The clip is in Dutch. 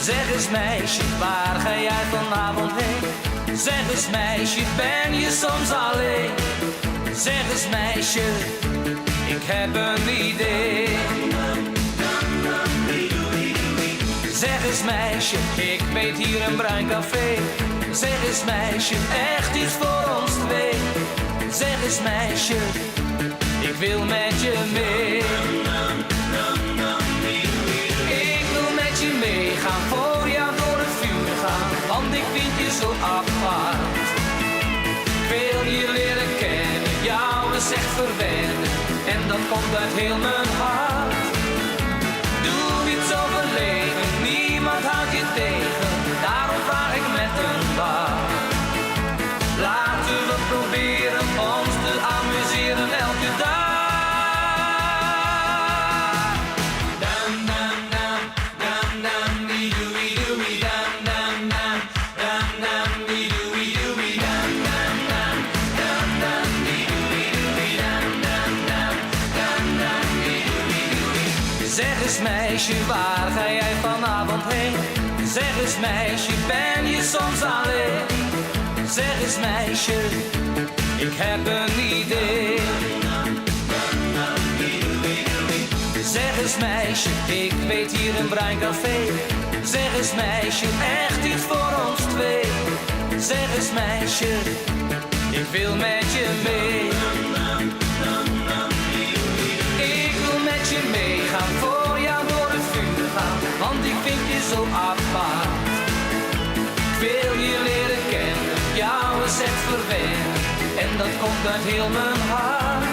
Zeg eens meisje, waar ga jij vanavond heen? Zeg eens meisje, ben je soms alleen? Zeg eens meisje, ik heb een idee. Zeg eens meisje, ik weet hier een bruin café. Zeg eens meisje, echt iets voor ons twee. Zeg eens meisje, ik wil met je mee. Ik wil met je meegaan, voor jou door het vuur gaan, want ik vind je zo apart. Ik wil je leren kennen, jou eens echt verwennen, en dat komt uit heel mijn hart. Doe niet zo verlegen, niemand houdt je tegen, daarom vraag ik met een dag. Laten we proberen ons te amuseren elke dag. Zeg eens meisje, waar ga jij vanavond heen? Zeg eens meisje, ben je soms alleen? Zeg eens meisje, ik heb een idee. Zeg eens meisje, ik weet hier een bruin café. Zeg eens meisje, echt iets voor ons twee. Zeg eens meisje, ik wil met je mee. Ik wil met je meegaan, voor jou door het vuur gaan, want ik vind je zo apart. Ik wil je leren kennen, jou eens echt verwennen, en dat komt uit heel mijn hart.